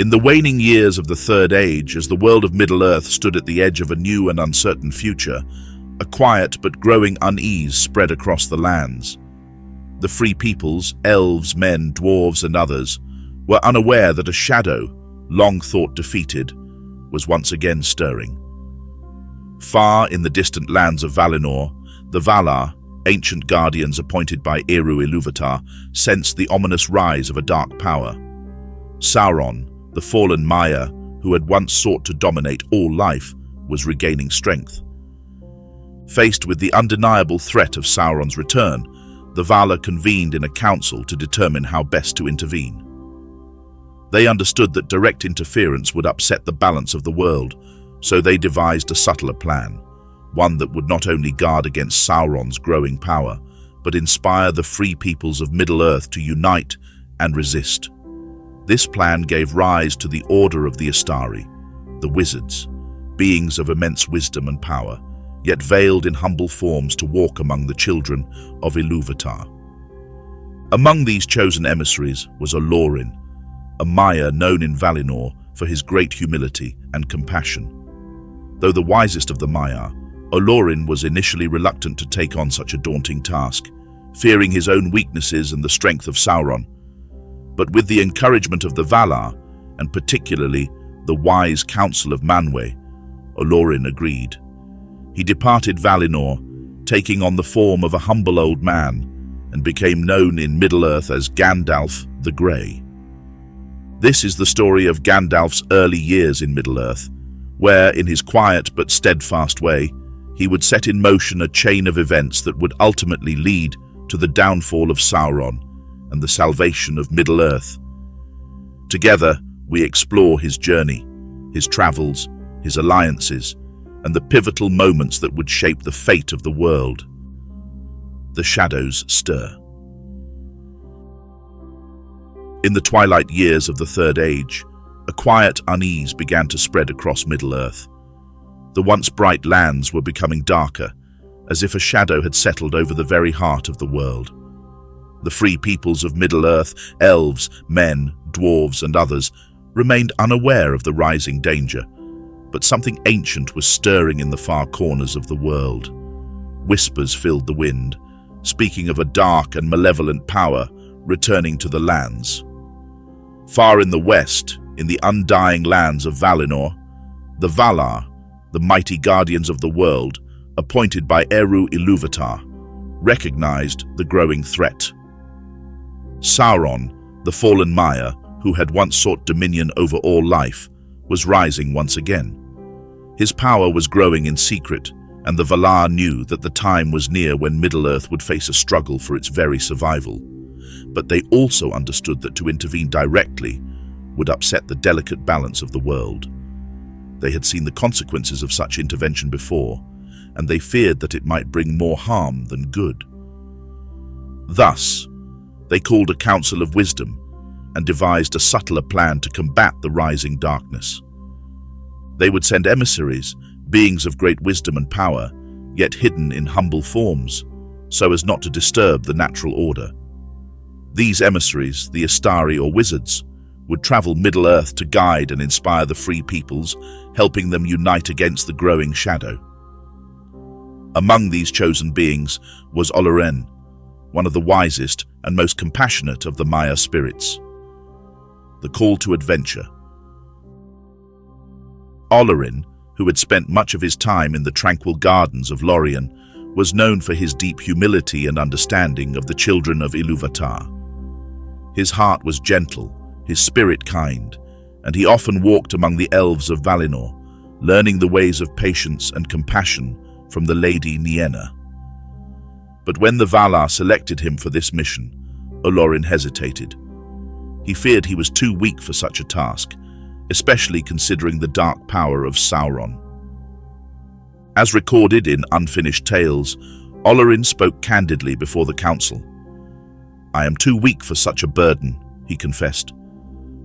In the waning years of the Third Age, as the world of Middle-earth stood at the edge of a new and uncertain future, a quiet but growing unease spread across the lands. The free peoples, elves, men, dwarves, and others, were unaware that a shadow, long thought defeated, was once again stirring. Far in the distant lands of Valinor, the Valar, ancient guardians appointed by Eru Ilúvatar, sensed the ominous rise of a dark power. Sauron, the fallen Maya, who had once sought to dominate all life, was regaining strength. Faced with the undeniable threat of Sauron's return, the Valar convened in a council to determine how best to intervene. They understood that direct interference would upset the balance of the world, so they devised a subtler plan, one that would not only guard against Sauron's growing power, but inspire the free peoples of Middle-earth to unite and resist. This plan gave rise to the Order of the Istari, the Wizards, beings of immense wisdom and power, yet veiled in humble forms to walk among the children of Ilúvatar. Among these chosen emissaries was Olorin, a Maya known in Valinor for his great humility and compassion. Though the wisest of the Maya, Olorin was initially reluctant to take on such a daunting task, fearing his own weaknesses and the strength of Sauron. But with the encouragement of the Valar, and particularly the wise counsel of Manwë, Olorin agreed. He departed Valinor, taking on the form of a humble old man, and became known in Middle-earth as Gandalf the Grey. This is the story of Gandalf's early years in Middle-earth, where, in his quiet but steadfast way, he would set in motion a chain of events that would ultimately lead to the downfall of Sauron and the salvation of Middle-earth. Together, we explore his journey, his travels, his alliances, and the pivotal moments that would shape the fate of the world. The shadows stir. In the twilight years of the Third Age, a quiet unease began to spread across Middle-earth. The once bright lands were becoming darker, as if a shadow had settled over the very heart of the world. The free peoples of Middle-earth, elves, men, dwarves, and others, remained unaware of the rising danger, but something ancient was stirring in the far corners of the world. Whispers filled the wind, speaking of a dark and malevolent power returning to the lands. Far in the west, in the undying lands of Valinor, the Valar, the mighty guardians of the world, appointed by Eru Ilúvatar, recognized the growing threat. Sauron, the fallen Maya, who had once sought dominion over all life, was rising once again. His power was growing in secret, and the Valar knew that the time was near when Middle-earth would face a struggle for its very survival. But they also understood that to intervene directly would upset the delicate balance of the world. They had seen the consequences of such intervention before, and they feared that it might bring more harm than good. Thus, they called a council of wisdom and devised a subtler plan to combat the rising darkness. They would send emissaries, beings of great wisdom and power, yet hidden in humble forms, so as not to disturb the natural order. These emissaries, the Istari or wizards, would travel Middle-earth to guide and inspire the free peoples, helping them unite against the growing shadow. Among these chosen beings was Olorin, one of the wisest and most compassionate of the Maya spirits. The call to adventure. Olorin, who had spent much of his time in the tranquil gardens of Lorien, was known for his deep humility and understanding of the children of Ilúvatar. His heart was gentle, his spirit kind, and he often walked among the elves of Valinor, learning the ways of patience and compassion from the Lady Nienna. But when the Valar selected him for this mission, Olorin hesitated. He feared he was too weak for such a task, especially considering the dark power of Sauron. As recorded in Unfinished Tales, Olorin spoke candidly before the council. "I am too weak for such a burden," he confessed.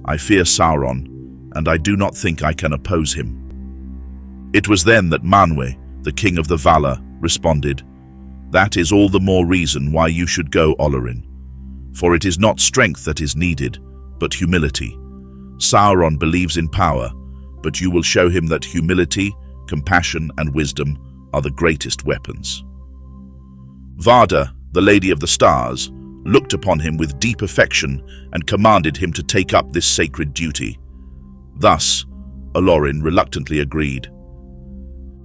"I fear Sauron, and I do not think I can oppose him." It was then that Manwë, the king of the Valar, responded, "That is all the more reason why you should go, Olorin. For it is not strength that is needed, but humility. Sauron believes in power, but you will show him that humility, compassion, and wisdom are the greatest weapons. Varda, the Lady of the Stars, looked upon him with deep affection and commanded him to take up this sacred duty. Thus, Olorin reluctantly agreed.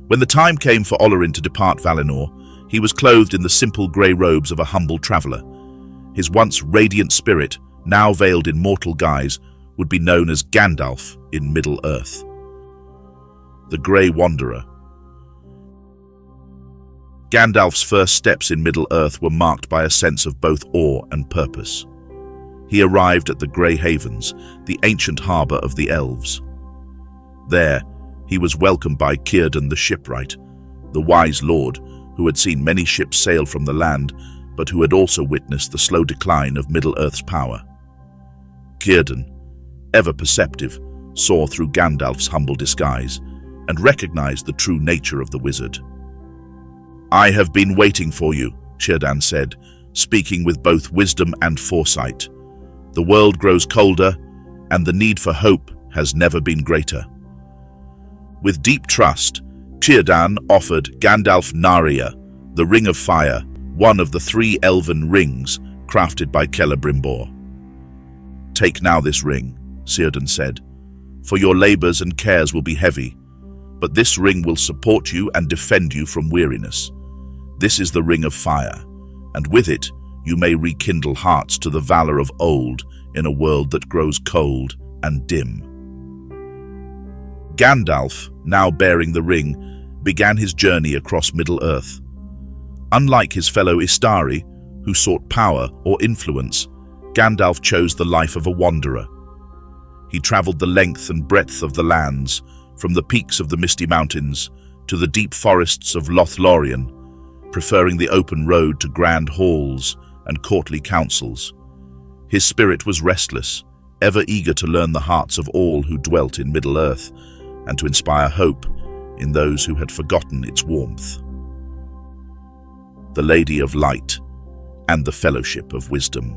When the time came for Olorin to depart Valinor, he was clothed in the simple grey robes of a humble traveller. His once radiant spirit, now veiled in mortal guise, would be known as Gandalf in Middle-earth. The Grey Wanderer. Gandalf's first steps in Middle-earth were marked by a sense of both awe and purpose. He arrived at the Grey Havens, the ancient harbour of the elves. There, he was welcomed by Círdan the shipwright, the wise lord who had seen many ships sail from the land, but who had also witnessed the slow decline of Middle-earth's power. Círdan, ever perceptive, saw through Gandalf's humble disguise and recognized the true nature of the wizard. "I have been waiting for you," Círdan said, speaking with both wisdom and foresight. "The world grows colder, and the need for hope has never been greater." With deep trust, Círdan offered Gandalf Narya, the Ring of Fire, one of the 3 elven rings crafted by Celebrimbor. "Take now this ring," Círdan said, "for your labors and cares will be heavy, but this ring will support you and defend you from weariness. This is the Ring of Fire, and with it you may rekindle hearts to the valor of old in a world that grows cold and dim." Gandalf, now bearing the ring, began his journey across Middle-earth. Unlike his fellow Istari, who sought power or influence, Gandalf chose the life of a wanderer. He traveled the length and breadth of the lands, from the peaks of the Misty Mountains to the deep forests of Lothlorien, preferring the open road to grand halls and courtly councils. His spirit was restless, ever eager to learn the hearts of all who dwelt in Middle-earth and to inspire hope in those who had forgotten its warmth. The Lady of Light and the Fellowship of Wisdom.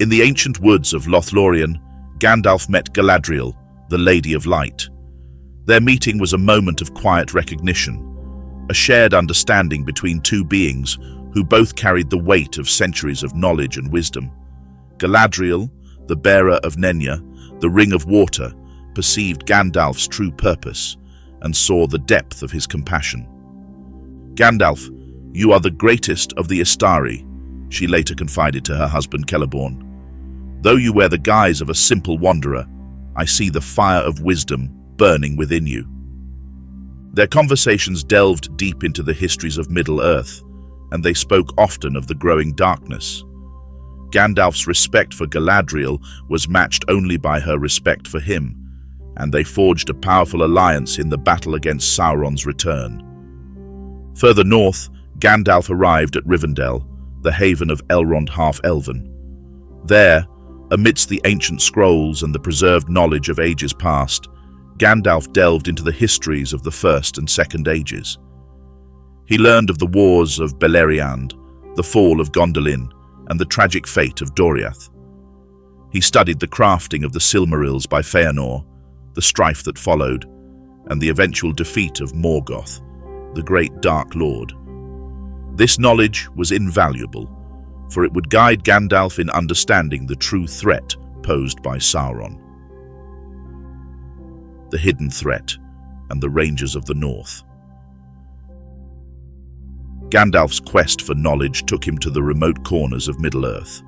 In the ancient woods of Lothlorien, Gandalf met Galadriel, the Lady of Light. Their meeting was a moment of quiet recognition, a shared understanding between two beings who both carried the weight of centuries of knowledge and wisdom. Galadriel, the bearer of Nenya, the Ring of Water, perceived Gandalf's true purpose and saw the depth of his compassion. "Gandalf, you are the greatest of the Istari," she later confided to her husband Celeborn. "Though you wear the guise of a simple wanderer, I see the fire of wisdom burning within you." Their conversations delved deep into the histories of Middle-earth, and they spoke often of the growing darkness. Gandalf's respect for Galadriel was matched only by her respect for him, and they forged a powerful alliance in the battle against Sauron's return. Further north, Gandalf arrived at Rivendell, the haven of Elrond Half-Elven. There, amidst the ancient scrolls and the preserved knowledge of ages past, Gandalf delved into the histories of the First and Second Ages. He learned of the wars of Beleriand, the fall of Gondolin, and the tragic fate of Doriath. He studied the crafting of the Silmarils by Feanor, the strife that followed, and the eventual defeat of Morgoth, the great Dark Lord. This knowledge was invaluable, for it would guide Gandalf in understanding the true threat posed by Sauron. The hidden threat and the ranges of the north. Gandalf's quest for knowledge took him to the remote corners of Middle-earth.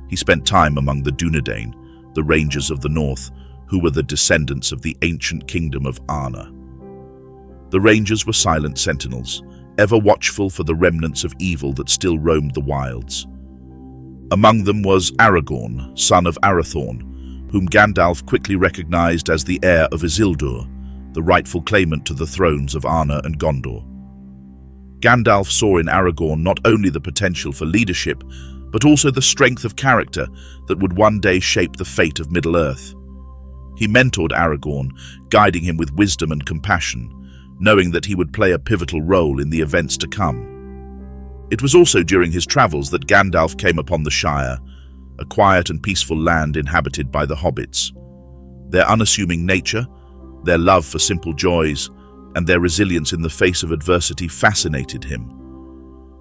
He spent time among the Dunedain, the rangers of the north, who were the descendants of the ancient kingdom of Arna. The rangers were silent sentinels, ever watchful for the remnants of evil that still roamed the wilds. Among them was Aragorn, son of Arathorn, whom Gandalf quickly recognized as the heir of Isildur, the rightful claimant to the thrones of Arna and Gondor. Gandalf saw in Aragorn not only the potential for leadership, but also the strength of character that would one day shape the fate of Middle-earth. He mentored Aragorn, guiding him with wisdom and compassion, knowing that he would play a pivotal role in the events to come. It was also during his travels that Gandalf came upon the Shire, a quiet and peaceful land inhabited by the hobbits. Their unassuming nature, their love for simple joys, and their resilience in the face of adversity fascinated him.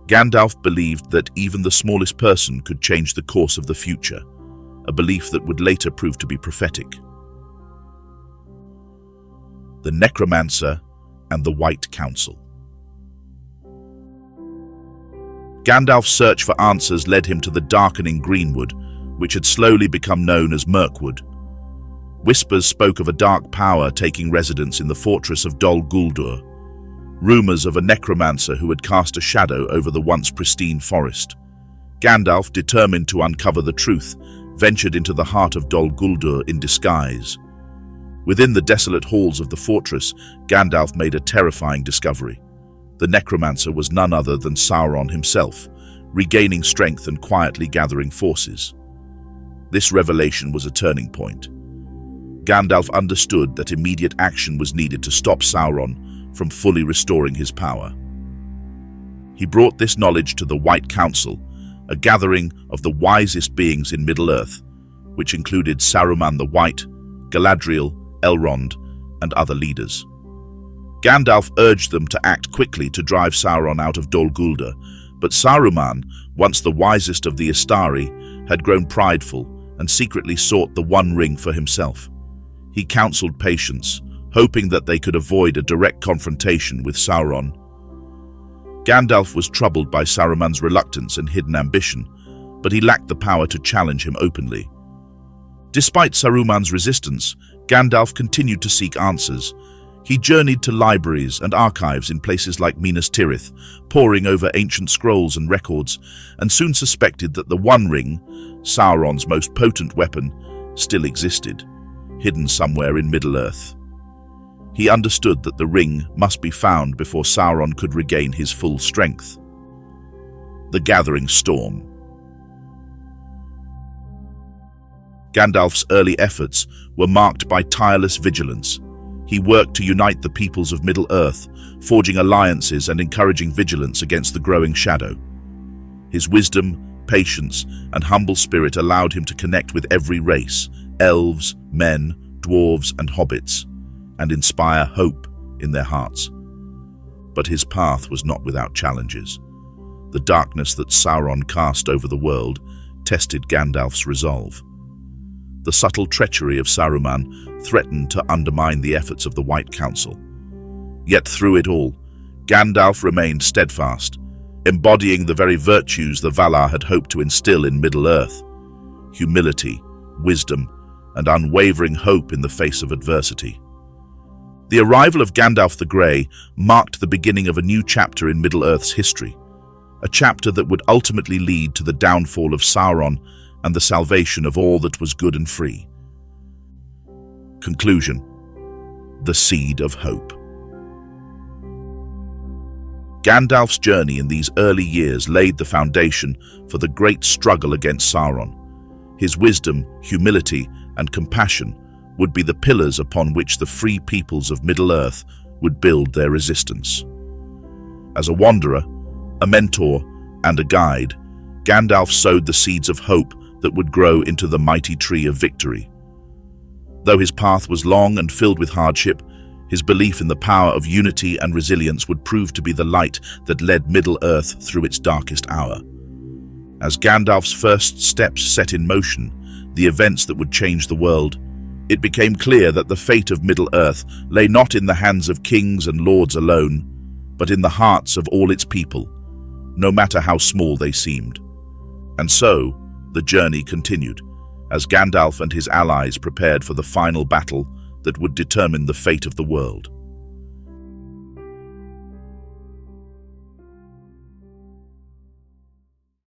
Gandalf believed that even the smallest person could change the course of the future, a belief that would later prove to be prophetic. The Necromancer and the White Council. Gandalf's search for answers led him to the darkening Greenwood, which had slowly become known as Mirkwood. Whispers spoke of a dark power taking residence in the fortress of Dol Guldur, rumors of a necromancer who had cast a shadow over the once pristine forest. Gandalf, determined to uncover the truth, ventured into the heart of Dol Guldur in disguise. Within the desolate halls of the fortress, Gandalf made a terrifying discovery. The necromancer was none other than Sauron himself, regaining strength and quietly gathering forces. This revelation was a turning point. Gandalf understood that immediate action was needed to stop Sauron from fully restoring his power. He brought this knowledge to the White Council, a gathering of the wisest beings in Middle-earth, which included Saruman the White, Galadriel, Elrond, and other leaders. Gandalf urged them to act quickly to drive Sauron out of Dol Guldur, but Saruman, once the wisest of the Istari, had grown prideful and secretly sought the One Ring for himself. He counseled patience, hoping that they could avoid a direct confrontation with Sauron. Gandalf was troubled by Saruman's reluctance and hidden ambition, but he lacked the power to challenge him openly. Despite Saruman's resistance, Gandalf continued to seek answers. He journeyed to libraries and archives in places like Minas Tirith, poring over ancient scrolls and records, and soon suspected that the One Ring, Sauron's most potent weapon, still existed, hidden somewhere in Middle-earth. He understood that the ring must be found before Sauron could regain his full strength. The Gathering Storm. Gandalf's early efforts were marked by tireless vigilance. He worked to unite the peoples of Middle-earth, forging alliances and encouraging vigilance against the growing shadow. His wisdom, patience, and humble spirit allowed him to connect with every race, elves, men, dwarves, and hobbits, and inspire hope in their hearts. But his path was not without challenges. The darkness that Sauron cast over the world tested Gandalf's resolve. The subtle treachery of Saruman threatened to undermine the efforts of the White Council. Yet through it all, Gandalf remained steadfast, embodying the very virtues the Valar had hoped to instill in Middle-earth: humility, wisdom, and unwavering hope in the face of adversity. The arrival of Gandalf the Grey marked the beginning of a new chapter in Middle-earth's history, a chapter that would ultimately lead to the downfall of Sauron and the salvation of all that was good and free. Conclusion: the Seed of Hope. Gandalf's journey in these early years laid the foundation for the great struggle against Sauron. His wisdom, humility, and compassion would be the pillars upon which the free peoples of Middle-earth would build their resistance. As a wanderer, a mentor, and a guide, Gandalf sowed the seeds of hope that would grow into the mighty tree of victory. Though his path was long and filled with hardship, his belief in the power of unity and resilience would prove to be the light that led Middle-earth through its darkest hour. As Gandalf's first steps set in motion the events that would change the world, it became clear that the fate of Middle-earth lay not in the hands of kings and lords alone, but in the hearts of all its people, no matter how small they seemed. And so, the journey continued, as Gandalf and his allies prepared for the final battle that would determine the fate of the world.